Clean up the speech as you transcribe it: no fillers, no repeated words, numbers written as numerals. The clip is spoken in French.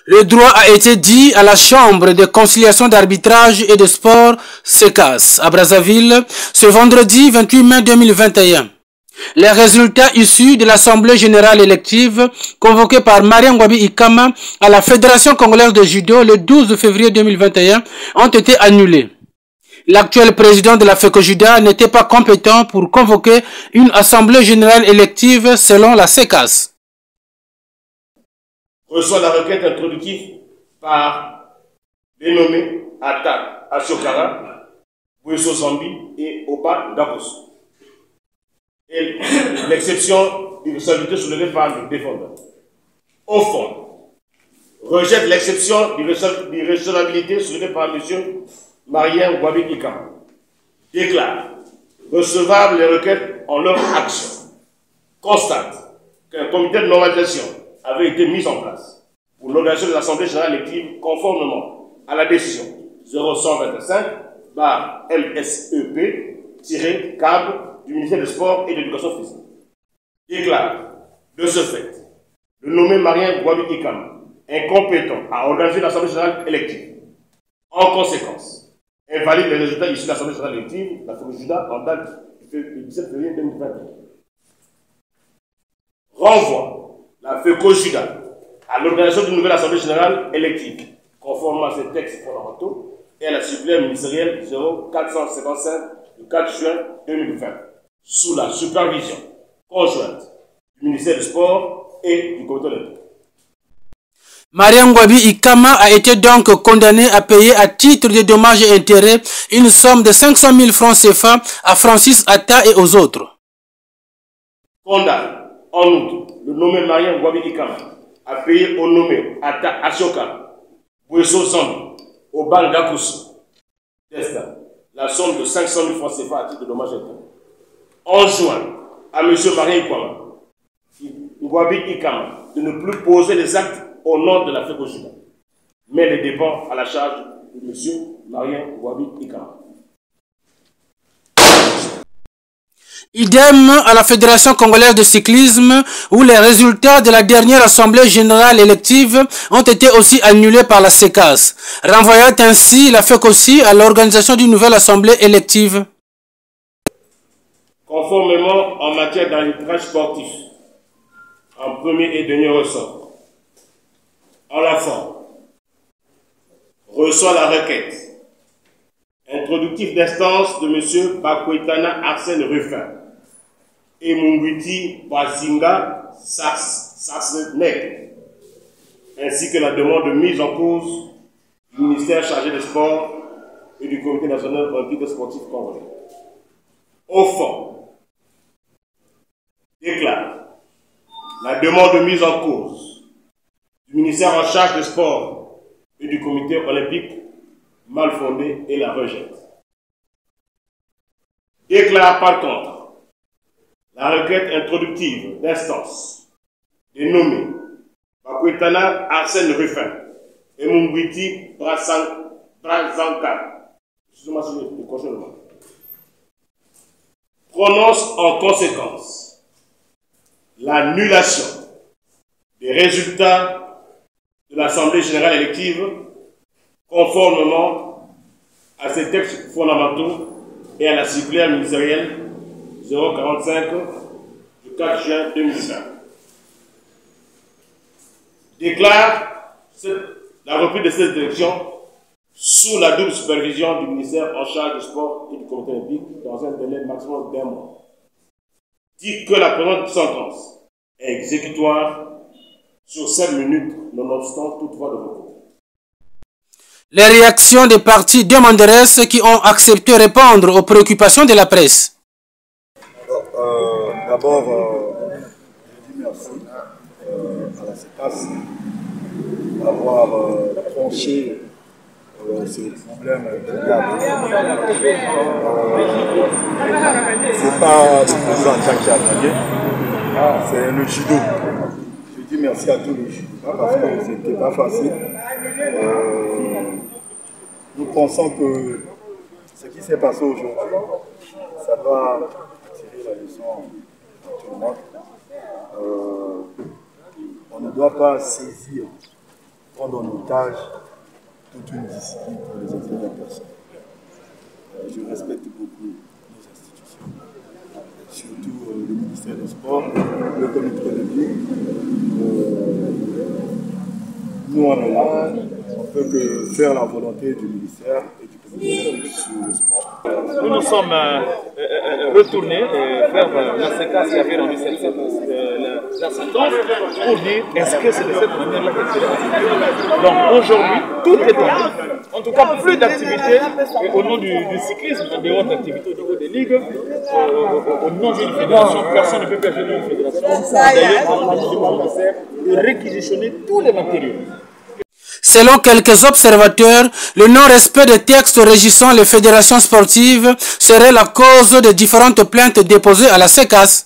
Le droit a été dit à la Chambre de conciliation d'arbitrage et de sport CECAS à Brazzaville ce vendredi 28 mai 2021. Les résultats issus de l'Assemblée générale élective convoquée par Marien Ngouabi Ikama à la Fédération congolaise de judo le 12 février 2021 ont été annulés. L'actuel président de la FECOJUDA n'était pas compétent pour convoquer une Assemblée générale élective selon la CECAS. Reçoit la requête introductive par les nommés Atta Ashokara, Bouesso Zambi et Oba Gakos. Et l'exception d'irrecevabilité soulevée par le défendeur. Au fond, rejette l'exception d'irrecevabilité soulevée par M. Marien Ngouabi Ikama. Déclare recevable les requêtes en leur action. Constate qu'un comité de normalisation avait été mis en place pour l'organisation de l'Assemblée générale élective conformément à la décision 0125/MSEP-CAB du ministère des Sports et de l'Éducation physique. Déclare, de ce fait, le nommé Marien Ngouabi Ikama incompétent à organiser l'Assemblée générale élective. En conséquence, invalide les résultats issus de l'Assemblée générale élective, la FECOJUDA en date du 17 février 2021. Renvoie la FECOJUDA à l'organisation d'une nouvelle Assemblée générale élective, conformément à ses textes fondamentaux et à la circulaire ministérielle 0455 du 4 juin 2020, sous la supervision conjointe du ministère du Sport et du Comité olympique. Marien Ngouabi Ikama a été donc condamné à payer à titre de dommages et intérêts une somme de 500 000 francs CFA à Francis Atta et aux autres. Condamne, en outre, le nommé Marien Ngouabi Ikama a payé au nommé Atta Ashoka, Bouesso Zambi, Oban Gakusu, Destin, la somme de 500 000 francs CFA à titre de dommages et intérêts. Enjoint à M. Marien Ngouabi Ikama de ne plus poser les actes au nom de la FECOJUDA, mais les dépenses à la charge de M. Marien Ngouabi Ikama. Idem à la Fédération congolaise de cyclisme, où les résultats de la dernière Assemblée générale élective ont été aussi annulés par la CECAS, renvoyant ainsi la FECOSI à l'organisation d'une nouvelle Assemblée élective. Conformément en matière d'arbitrage sportif, en premier et dernier ressort, en la forme, reçoit la requête introductive d'instance de M. Bakwetana Arsène Ruffin et Mungwiti Bazinga Sasnek, ainsi que la demande de mise en cause du ministère chargé des Sports et du Comité national olympique et sportif congolais. Au fond, déclare la demande de mise en cause du ministère en charge des sports et du comité olympique mal fondée et la rejette. Déclare par contre la requête introductive d'instance des nommés Bakwetana Arsène Ruffin et Mungwiti Brazanka, prononce en conséquence l'annulation des résultats de l'Assemblée générale élective conformément à ses textes fondamentaux et à la circulaire ministérielle 045 du 4 juin 2020. Déclare la reprise de cette élection sous la double supervision du ministère en charge du sport et du comité olympique dans un délai maximum d'1 mois. Dit que la présente sentence est exécutoire sur 5 minutes, nonobstant toute voie de recours. Les réactions des partis demanderesses qui ont accepté de répondre aux préoccupations de la presse. D'abord, je dis merci à la CECAS d'avoir tranché ces problèmes de cadre. C'est pas le président qui a gagné, c'est le judo. Je dis merci à tous les judokas parce que c'était pas facile. Nous pensons que ce qui s'est passé aujourd'hui, ça doit tirer la leçon à tout le monde. On ne doit pas saisir prendre en otage toute une discipline pour les intérêts personnels. Je respecte beaucoup nos institutions, surtout le ministère des Sports, le comité olympique. Nous, on est là, on ne peut que faire la volonté du ministère et du comité olympique sur le sport. Nous nous sommes retournés vers la séquence qui avait rendu la sentence pour dire est-ce que c'est de cette manière-là que c'est activité. Donc aujourd'hui, tout est en tout cas plus d'activités au nom du cyclisme, en dehors d'activités au niveau des ligues, au nom d'une fédération, personne ne peut permettre une fédération. D'ailleurs, on a de réquisitionner tous les matériaux. Selon quelques observateurs, le non-respect des textes régissant les fédérations sportives serait la cause de différentes plaintes déposées à la CECAS.